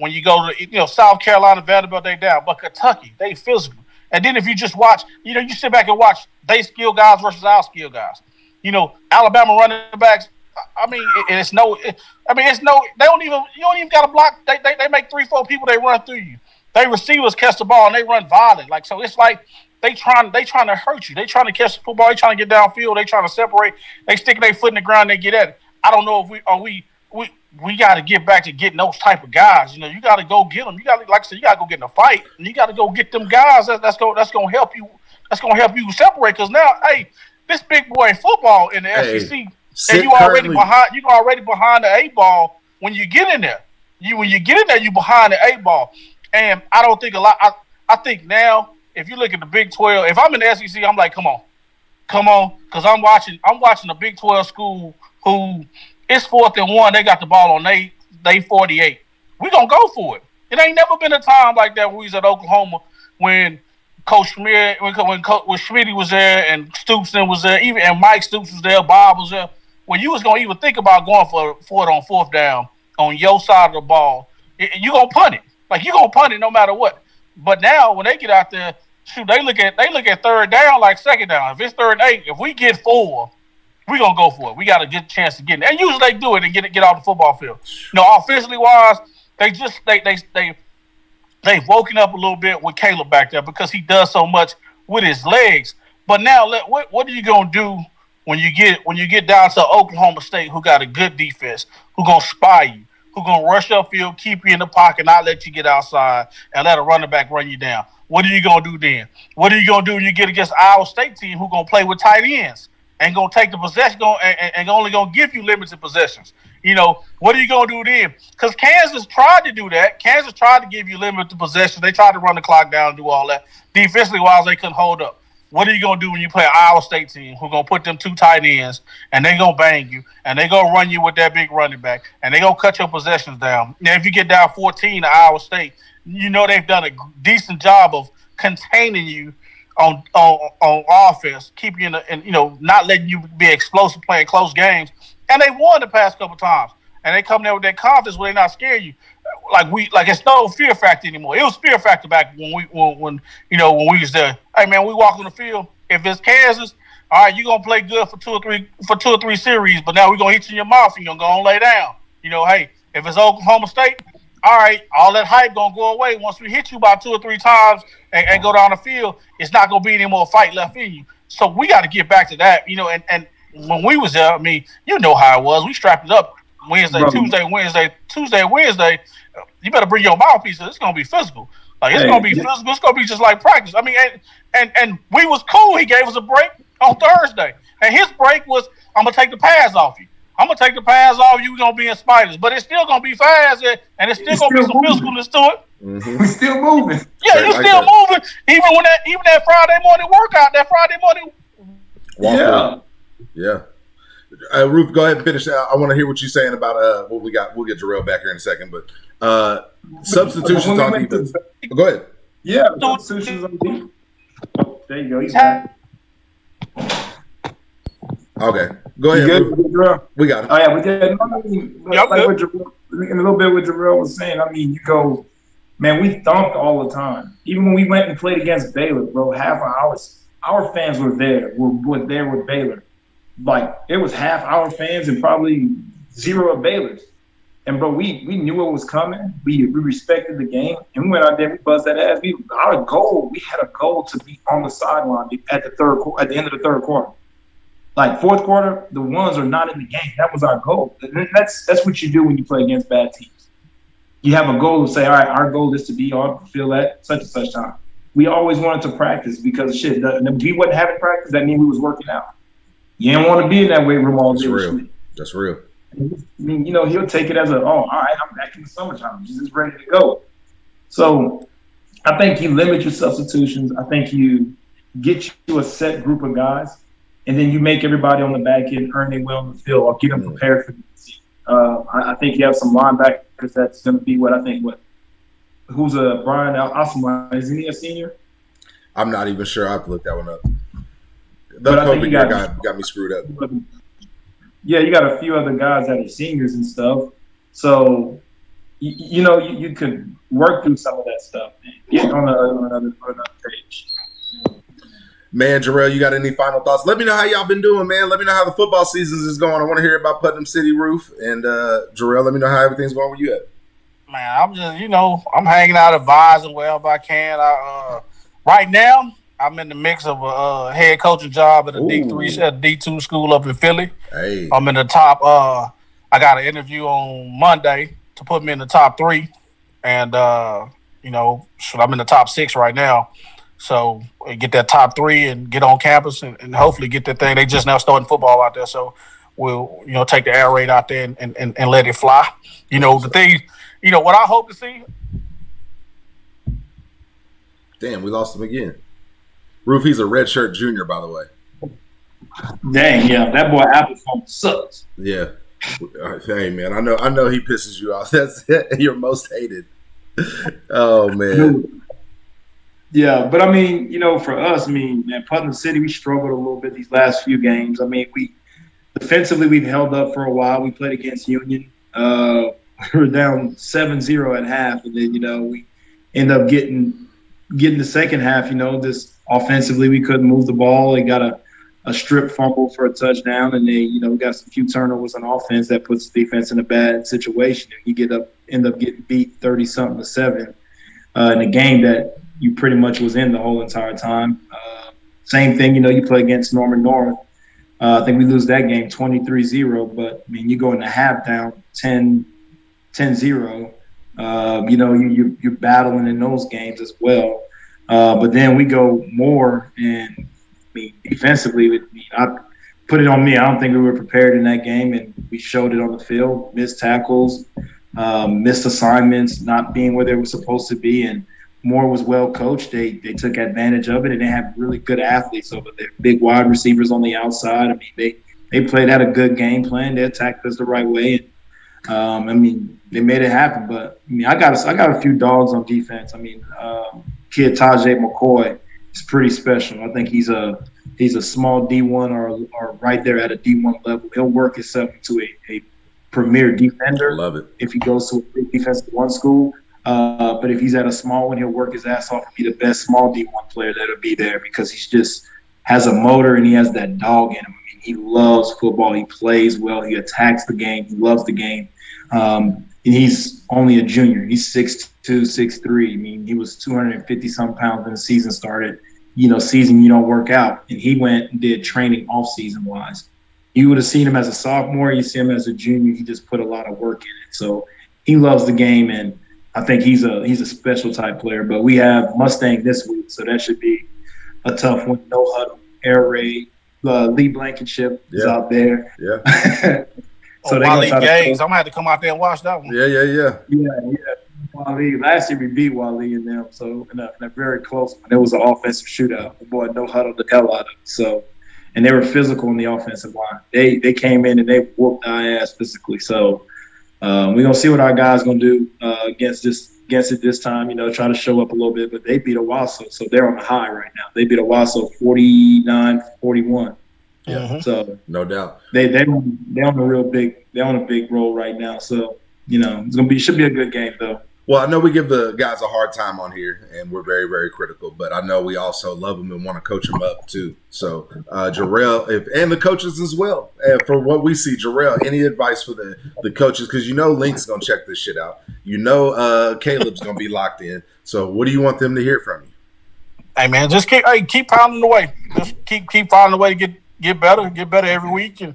When you go to South Carolina, Vanderbilt, they down. But Kentucky, they physical. And then if you just watch, you sit back and watch they skill guys versus our skill guys. Alabama running backs. I mean, they don't even got to block. They make 3-4 people, they run through you. They receivers catch the ball and they run violent. Like, so it's like they trying to hurt you. They trying to catch the football. They trying to get downfield. They trying to separate. They sticking their foot in the ground. They get at it. I don't know if we got to get back to getting those type of guys. You got to go get them. You got to, like I said, you got to go get in a fight, and you got to go get them guys. That's going to help you. That's going to help you separate. Because now, hey, this big boy football in the SEC, and you already behind the 8 ball when you get in there. When you get in there, you behind the 8 ball. And I don't think a lot. I think now, if you look at the Big 12, if I'm in the SEC, I'm like, come on, because I'm watching a Big 12 school who it's 4th and 1. They got the ball on they 48. We gonna go for it. It ain't never been a time like that when we was at Oklahoma when Coach Schmidt, when Schmitty was there and Stoopson was there, and Mike Stoops was there, Bob was there. When you was gonna even think about going for it on 4th down on your side of the ball, you gonna punt it. Like, you gonna punt it no matter what. But now when they get out there, shoot, they look at 3rd down like 2nd down. If it's 3rd and 8, if we get 4, we gonna go for it. We got a good chance to get it. And usually they do it and get off the football field. Offensively wise, they've woken up a little bit with Caleb back there because he does so much with his legs. But now, what are you gonna do when you get down to Oklahoma State, who got a good defense, who gonna spy you, who gonna rush upfield, keep you in the pocket, not let you get outside, and let a running back run you down? What are you gonna do then? What are you gonna do when you get against Iowa State team who gonna play with tight ends and gonna take the possession and only gonna give you limited possessions? What are you gonna do then? Because Kansas tried to do that. Kansas tried to give you limited possessions. They tried to run the clock down and do all that. Defensively wise, they couldn't hold up. What are you going to do when you play an Iowa State team who's going to put them 2 tight ends and they going to bang you and they going to run you with that big running back and they going to cut your possessions down? Now, if you get down 14 to Iowa State, they've done a decent job of containing you on offense, keeping you not letting you be explosive playing close games. And they won the past couple times. And they come there with that confidence where they're not scared you. Like it's no fear factor anymore. It was fear factor back when we was there. Hey man, we walk on the field. If it's Kansas, all right, you're gonna play good for two or three series, but now we're gonna hit you in your mouth and you're gonna go and lay down. Hey, if it's Oklahoma State, all right, all that hype gonna go away. Once we hit you about 2 or 3 times and go down the field, it's not gonna be any more fight left in you. So we gotta get back to that, and when we was there, I mean, how it was. We strapped it up Wednesday, Tuesday, Wednesday. You better bring your mouthpiece. It's gonna be physical. Like it's gonna be physical. It's gonna be just like practice. I mean, and we was cool. He gave us a break on Thursday, and his break was, I'm gonna take the pads off you. I'm gonna take the pads off. You gonna be in spiders, but it's still gonna be fast, and it's still gonna be some physicalness to it. We still moving. Yeah, you're still moving. Even that Friday morning workout, that Friday morning. Yeah. Ruf, go ahead and finish. I want to hear what you're saying about what we got. We'll get Jarrail back here in a second, but substitutions on defense. Go ahead. Yeah, substitutions on defense. Oh, there you go. He's back. Okay, go ahead. Ruf. We got it. Oh yeah, we did. A little bit what Jarrail was saying. I mean, you go, man. We thumped all the time. Even when we went and played against Baylor, bro, half of our fans were there. Were there with Baylor. Like, it was half our fans and probably zero of Baylor's. And, bro, we knew what was coming. We respected the game. And we went out there, we buzzed that ass. We had a goal to be on the sideline at the end of the third quarter. Like, fourth quarter, the ones are not in the game. That was our goal. And that's what you do when you play against bad teams. You have a goal to say, all right, our goal is to be on the field at such and such time. We always wanted to practice because, if we wasn't having practice, that means we was working out. You didn't want to be in that weight room all day. That's real. I mean, he'll take it as all right, I'm back in the summertime. Just ready to go. So I think you limit your substitutions. I think you get you a set group of guys, and then you make everybody on the back end earn their way on the field or get them prepared for the season. I think you have some linebackers that's going to be who's Brian Osman? Isn't he a senior? I'm not even sure. I've looked that one up. The COVID year got me screwed up. Yeah, you got a few other guys that are seniors and stuff. So, you could work through some of that stuff and get on another page. Man, Jarrail, you got any final thoughts? Let me know how y'all been doing, man. Let me know how the football season is going. I want to hear about Putnam City, Roof. And Jarrail, let me know how everything's going where you at. Man, I'm just, I'm hanging out, advising wherever I can. Right now, I'm in the mix of a head coaching job at a D2 school up in Philly. Hey. I'm in the top. I got an interview on Monday to put me in the top 3, and I'm in the top 6 right now. So get that top 3 and get on campus and hopefully get that thing. They just now starting football out there, so we'll take the air raid out there and let it fly. The thing. What I hope to see. Damn, we lost him again. Roof, he's a redshirt junior, by the way. Dang, yeah, that boy Applephone sucks. Yeah. Hey, man, I know he pisses you off. That's your most hated. Oh, man. Yeah, but I mean, for us, man, Putnam City, we struggled a little bit these last few games. I mean, defensively we've held up for a while. We played against Union. We were down 7-0 at half, and then we end up getting the second half. Just offensively we couldn't move the ball. They got a strip fumble for a touchdown, and then we got some few turnovers on offense that puts the defense in a bad situation. And you end up getting beat 30-something to 7 in a game that you pretty much was in the whole entire time. Same thing, you play against Norman North. I think we lose that game 23-0, but I mean you go in the half down 10-0. You're battling in those games as well. But then we go more, and defensively, I put it on me. I don't think we were prepared in that game, and we showed it on the field. Missed tackles, missed assignments, not being where they were supposed to be, and Moore was well coached. They took advantage of it, and they have really good athletes over there. Big wide receivers on the outside. I mean, they played out a good game plan. They attacked us the right way, and they made it happen. But I got a few dogs on defense. Kid Tajay McCoy is pretty special. I think he's a small D1 or right there at a D1 level. He'll work himself into a premier defender. I love it. If he goes to a big defensive one school. But if he's at a small one, he'll work his ass off and be the best small D1 player that'll be there because he's just has a motor and he has that dog in him. He loves football. He plays well. He attacks the game. He loves the game. And he's only a junior. He's 6'2", 6'3". He was 250-some pounds when the season started. Season you don't work out. And he went and did training off-season wise. You would have seen him as a sophomore. You see him as a junior. He just put a lot of work in it. So he loves the game, and I think he's a special type player. But we have Mustang this week, so that should be a tough one. No huddle, air raid. Lee Blankenship is out there. Yeah. So Wale Gaines. I'm gonna have to come out there and watch that one. Yeah. Yeah. Wale. Last year we beat Wale and them, so in a very close one. It was an offensive shootout. The boy no huddled the hell out of it. So, and they were physical in the offensive line. They came in and they whooped our ass physically. So we're gonna see what our guys gonna do against it this time. Try to show up a little bit. But they beat Owasso, so they're on the high right now. They beat Owasso 49-41. Yeah. So no doubt they're on a big roll right now. So should be a good game though. Well, I know we give the guys a hard time on here, and we're very, very critical. But I know we also love them and want to coach them up too. So, Jarrail, and the coaches as well. And for what we see, Jarrail, any advice for the coaches? Because Link's gonna check this shit out. Caleb's gonna be locked in. So, what do you want them to hear from you? Hey man, just keep pounding away. Just keep finding a way to get better every week. And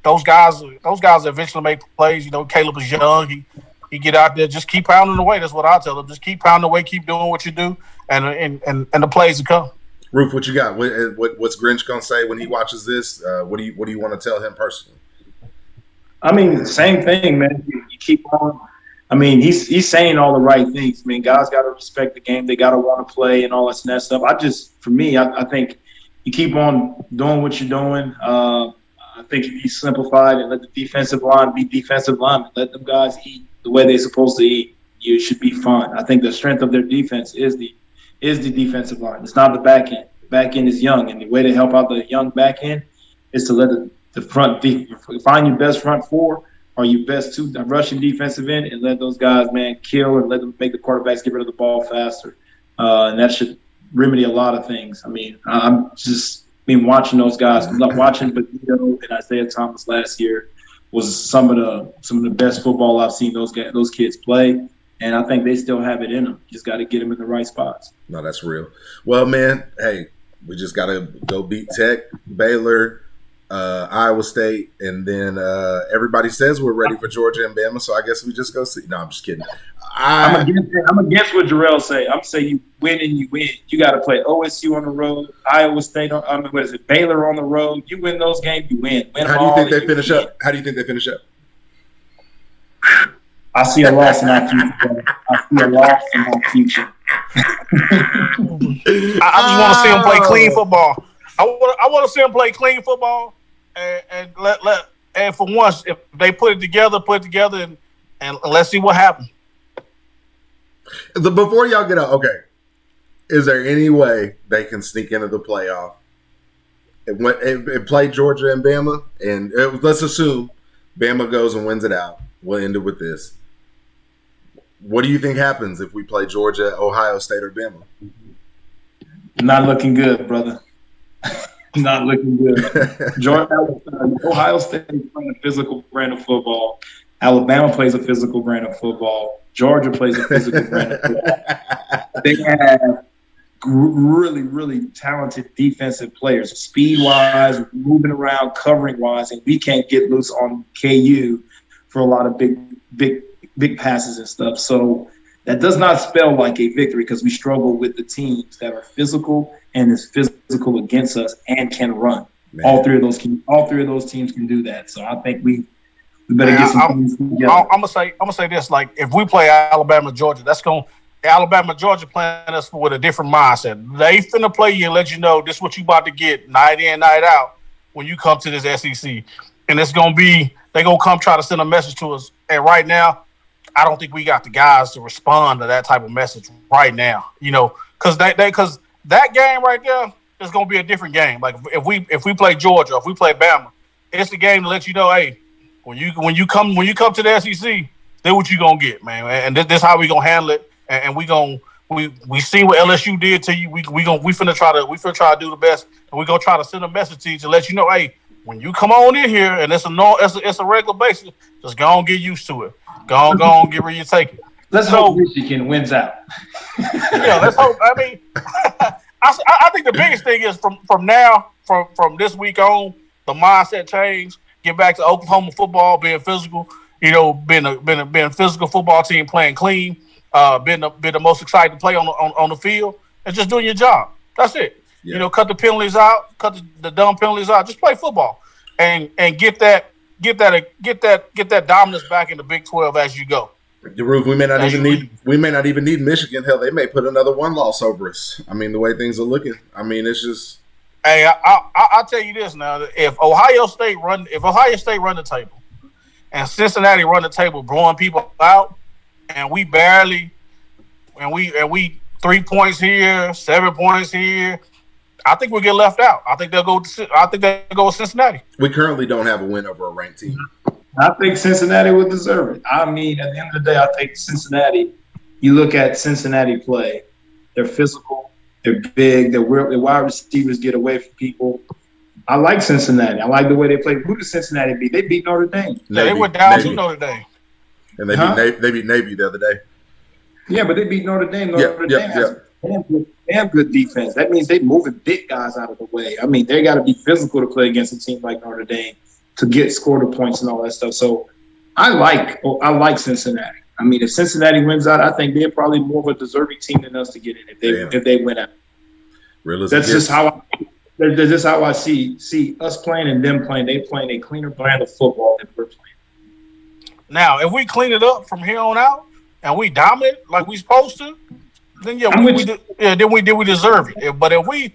those guys eventually make plays. Caleb is young. He get out there, just keep pounding away. That's what I tell them. Just keep pounding away, keep doing what you do, and the plays will come. Roof, what you got? What's Grinch gonna say when he watches this? What do you want to tell him personally? I mean, same thing, man. You keep on. I mean, he's saying all the right things. I mean, guys got to respect the game. They got to want to play and all that stuff. I think you keep on doing what you're doing. I think if you simplify it and let the defensive line be defensive linemen, let them guys eat the way they're supposed to eat, you should be fine. I think the strength of their defense is the defensive line. It's not the back end. The back end is young, and the way to help out the young back end is to let the front find your best front four or your best two rushing defensive end, and let those guys, man, kill and let them make the quarterbacks get rid of the ball faster. And that should remedy a lot of things. I mean, I'm just watching those guys. Watching Benito and Isaiah Thomas last year was some of the best football I've seen those kids play, and I think they still have it in them. Just got to get them in the right spots. No, that's real. Well, man, hey, we just got to go beat Tech, Baylor, Iowa State, and then everybody says we're ready for Georgia and Bama, so I guess we just go see. No, I'm just kidding. I'm against what Jarrail say. I'm saying you win and you win. You got to play OSU on the road, Iowa State Baylor on the road. You win those games, you win. How do you think they finish up? I see a loss in our future. I just want to see them play clean football. I want to see them play clean football, and and for once, if they put it together, and let's see what happens. Before y'all get out, okay, is there any way they can sneak into the playoff and play Georgia and Bama? And let's assume Bama goes and wins it out. We'll end it with this. What do you think happens if we play Georgia, Ohio State, or Bama? Not looking good, brother. Not looking good. Ohio State is playing a physical brand of football. Alabama plays a physical brand of football. Georgia plays a physical brand of football. They have really, really talented defensive players, speed-wise, moving around, covering-wise, and we can't get loose on KU for a lot of big passes and stuff. So that does not spell like a victory because we struggle with the teams that are physical and is physical against us and can run. Man. All three of those teams can do that. So I think we better get some things together. I'm gonna say this: like if we play Alabama, Georgia, Alabama, Georgia playing us with a different mindset. They finna play you and let you know this is what you about to get night in, night out when you come to this SEC, and it's gonna be they gonna come try to send a message to us. And right now, I don't think we got the guys to respond to that type of message right now. Because that game right there is gonna be a different game. Like if we play Georgia, if we play Bama, it's the game to let you know, hey. When you come to the SEC, then what you gonna get, man. And this how we gonna handle it. And we see what LSU did to you. We finna try to do the best, and we gonna try to send a message to you to let you know, hey, when you come on in here and it's a regular basis, just go on get used to it. Go on get where you take it. Let's hope Michigan wins out. Yeah, let's hope. I mean, I think the biggest thing is from this week on, the mindset change. Get back to Oklahoma football, being physical. Being a physical football team, playing clean. Been the most exciting to play on the field, and just doing your job. That's it. Yeah. Cut the penalties out, cut the dumb penalties out. Just play football, and get that get that dominance back in the Big 12 as you go. The Roof, we may not even need Michigan. Hell, they may put another one loss over us. I mean, the way things are looking. I mean, it's just. Hey, I'll tell you this now: if Ohio State run the table, and Cincinnati run the table, blowing people out, and we 3 points here, 7 points here, I think we'll get left out. I think they'll go with Cincinnati. We currently don't have a win over a ranked team. I think Cincinnati would deserve it. I mean, at the end of the day, I think Cincinnati. You look at Cincinnati play; they're physical, they're big, their wide receivers get away from people. I like Cincinnati. I like the way they play. Who did Cincinnati beat? They beat Notre Dame. They went down to Notre Dame, and they beat Navy the other day. Yeah, but they beat Notre Dame. Notre Dame has damn good defense. That means they moving big guys out of the way. I mean, they got to be physical to play against a team like Notre Dame to score the points and all that stuff. So I like Cincinnati. I mean, if Cincinnati wins out, I think they're probably more of a deserving team than us to get in if they win out. That's just how I see us playing and them playing. They playing a cleaner brand of football than we're playing. Now, if we clean it up from here on out and we dominate like we supposed to, then we deserve it. But if we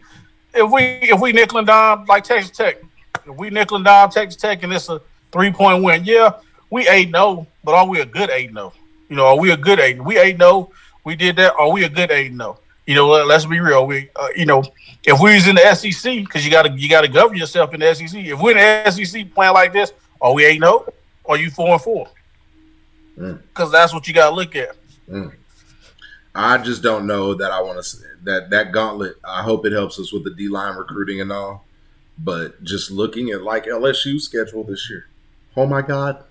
nickel and dime like Texas Tech, if we nickel and dime Texas Tech and it's a 3-point win, we 8-0, but are we a good 8-0? You know, are we a good 8? We 8-0. We did that. Are we a good 8-0? You know, let's be real. If we was in the SEC, because you gotta govern yourself in the SEC. If we're in the SEC playing like this, are we 8-0? Or are you 4-4? Because that's what you gotta look at. I just don't know that I want to that gauntlet. I hope it helps us with the D-line recruiting and all. But just looking at like LSU's schedule this year, oh my god.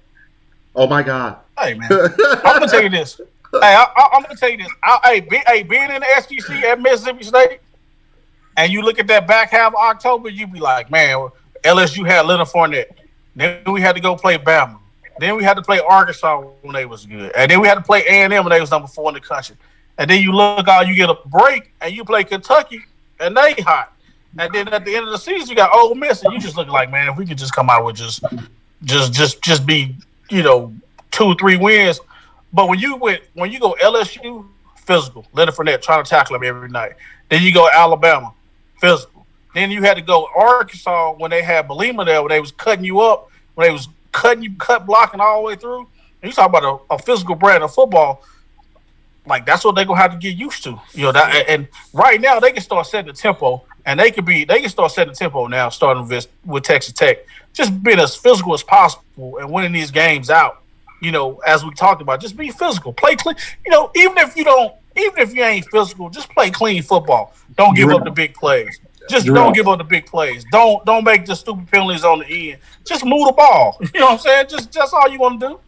Hey man, I'm gonna tell you this. I'm gonna tell you this. Being in the SEC at Mississippi State, and you look at that back half of October, you be like, man, LSU had Leonard Fournette. Then we had to go play Bama. Then we had to play Arkansas when they was good, and then we had to play A&M when they was number 4 in the country. And then you look out, you get a break, and you play Kentucky, and they hot. And then at the end of the season, you got Ole Miss, and you just look like, man, if we could just come out with just be, 2-3 wins. But when you go LSU, physical, Leonard Fournette trying to tackle him every night. Then you go Alabama, physical. Then you had to go Arkansas when they had Belima there, when they was cutting you up, when they was cut blocking all the way through. And you talk about a physical brand of football. Like that's what they're gonna have to get used to, and right now they can start setting the tempo, and they can start setting the tempo now, starting with Texas Tech, just being as physical as possible and winning these games out. As we talked about, just be physical, play clean. Even if you ain't physical, just play clean football. Don't give up the big plays. Don't give up the big plays. Don't make the stupid penalties on the end. Just move the ball. You know what I'm saying? Just that's all you want to do.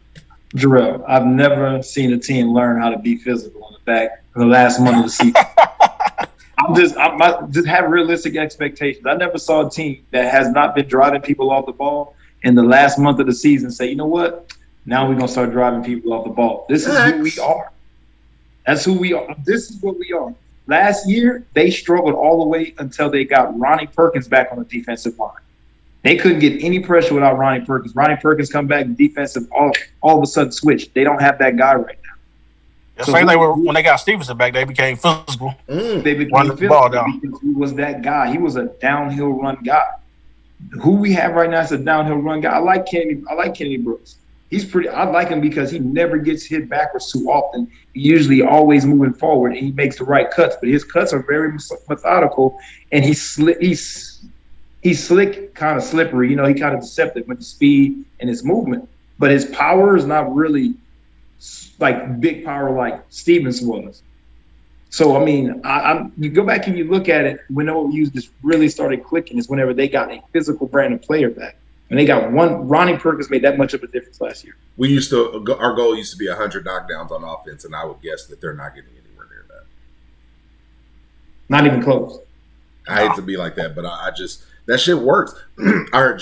Jarrail, I've never seen a team learn how to be physical in the last month of the season. I just have realistic expectations. I never saw a team that has not been driving people off the ball in the last month of the season say, you know what? Now we're going to start driving people off the ball. This is who we are. That's who we are. This is what we are. Last year, they struggled all the way until they got Ronnie Perkins back on the defensive line. They couldn't get any pressure without Ronnie Perkins. Ronnie Perkins come back, defensive all of a sudden switch. They don't have that guy right now. Same thing when they got Stevenson back, they became physical. They became physical because he was that guy. He was a downhill run guy. Who we have right now is a downhill run guy. I like Kenny Brooks. He's pretty. I like him because he never gets hit backwards too often. He's usually always moving forward, and he makes the right cuts. But his cuts are very methodical, and he's slick, kind of slippery. He kind of deceptive with the speed and his movement. But his power is not really like big power like Stevens was. So, I mean, you go back and you look at it, when OU just really started clicking is whenever they got a physical brand of player back. When they got one, Ronnie Perkins made that much of a difference last year. Our goal used to be 100 knockdowns on offense, and I would guess that they're not getting anywhere near that. Not even close. I hate to be like that, but I just that shit works. I heard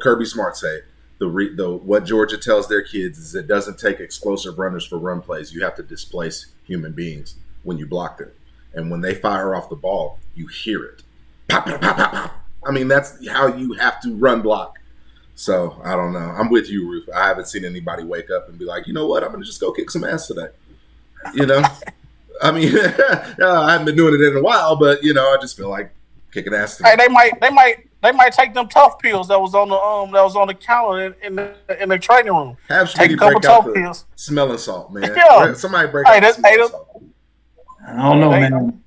Kirby Smart say what Georgia tells their kids is it doesn't take explosive runners for run plays. You have to displace human beings when you block them, and when they fire off the ball, you hear it. Pop, pop, pop, pop, pop. I mean, that's how you have to run block. So I don't know. I'm with you, Ruf. I haven't seen anybody wake up and be like, you know what? I'm gonna just go kick some ass today. You know, I mean, I haven't been doing it in a while, but you know, I just feel like kicking ass today. Hey, they might take them tough pills that was on the counter in the training room. Have Take a Schmitty couple break out tough the pills. smelling salt, man. Yeah. Somebody break out the smelling salt. I don't know, man.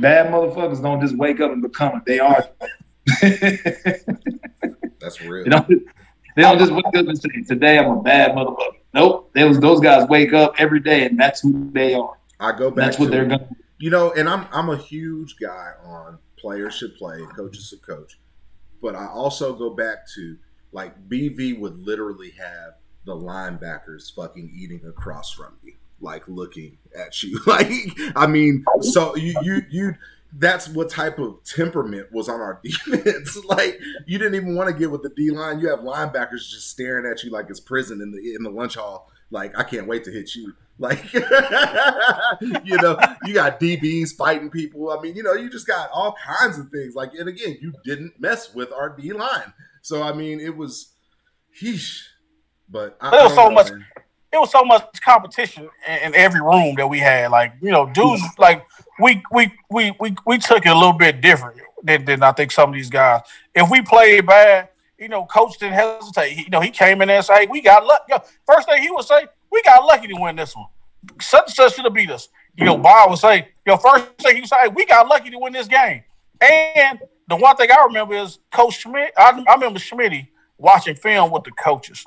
Bad motherfuckers don't just wake up and become it. They are. That's real. They don't just wake up and say, "Today I'm a bad motherfucker." Nope. Those guys wake up every day, and that's who they are. I go back. That's what they're gonna. You know, and I'm a huge guy on players should play, coaches should coach, but I also go back to like BV would literally have the linebackers fucking eating across from you, like looking at you. Like, I mean, so you that's what type of temperament was on our defense. Like, you didn't even want to get with the D line. You have linebackers just staring at you like it's prison in the lunch hall. Like, I can't wait to hit you. Like, you know, you got DBs fighting people. I mean, you know, you just got all kinds of things. Like, and again, you didn't mess with our D line. So, I mean, it was, heesh. But It was so much competition in every room that we had. Like, you know, dudes, like we took it a little bit different than I think some of these guys. If we played bad, you know, coach didn't hesitate. He came in there and said, "Hey, we got lucky." First thing he would say, "We got lucky to win this one. Such and such should have beat us." You know, Bob would say, first thing he would say, "Hey, we got lucky to win this game." And the one thing I remember is Coach Schmidt. I remember Schmitty watching film with the coaches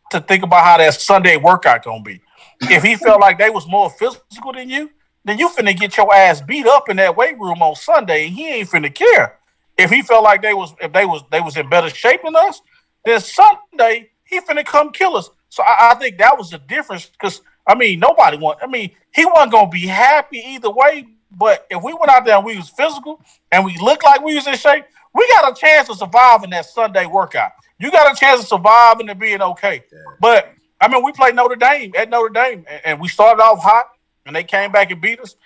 to think about how that Sunday workout gonna be. If he felt like they was more physical than you, then you finna get your ass beat up in that weight room on Sunday, and he ain't finna care. If he felt like they was in better shape than us, then Sunday he finna come kill us. So I think that was the difference, because I mean he wasn't gonna be happy either way. But if we went out there and we was physical and we looked like we was in shape, we got a chance of surviving that Sunday workout. You got a chance of surviving and being okay. Yeah. But I mean, we played Notre Dame, and we started off hot, and they came back and beat us.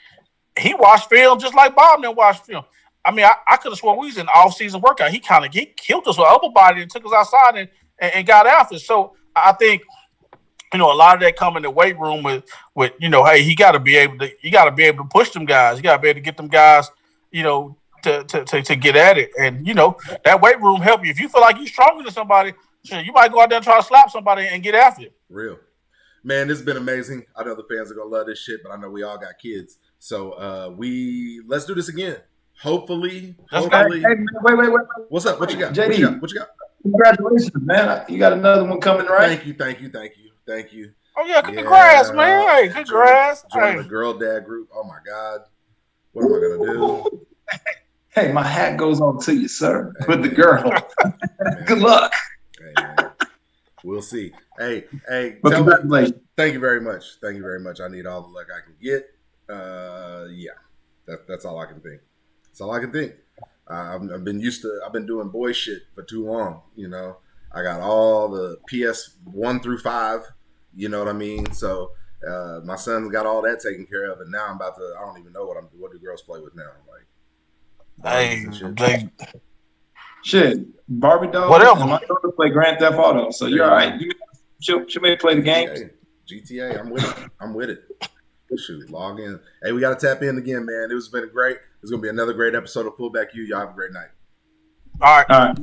He watched film just like Bob then watched film. I mean, I could have sworn we was in off-season workout. He killed us with upper body and took us outside and got after us. So I think, you know, a lot of that come in the weight room with you know, hey, you got to be able to push them guys. You got to be able to get them guys, you know, to get at it. And, you know, that weight room help you. If you feel like you're stronger than somebody, you might go out there and try to slap somebody and get after it. Real. Man, this has been amazing. I know the fans are going to love this shit, but I know we all got kids. So let's do this again. Hopefully. Hey, wait. What's up? What you got? JD. What you got? Congratulations, man. You got another one coming, right? Thank you. Oh, yeah, congrats, man. Hey, congrats. Join the girl dad group. Oh, my God. What am I going to do? Hey, my hat goes on to you, sir, with the girl. Good luck. Hey, man. We'll see. Hey. But congratulations. Thank you very much. I need all the luck I can get. Yeah. That's all I can think. That's all I can think. I've been doing boy shit for too long. You know, I got all the PS 1 through 5. You know what I mean? So my son's got all that taken care of, and now I'm about to. I don't even know what do girls play with now? Like, shit, Barbie doll. Whatever. My daughter play Grand Theft Auto, so you're all right. She may play the games. GTA, I'm with it. Shoot, log in. Hey, we got to tap in again, man. It's been great. It's going to be another great episode of Fullback U. Y'all have a great night. All right. All right.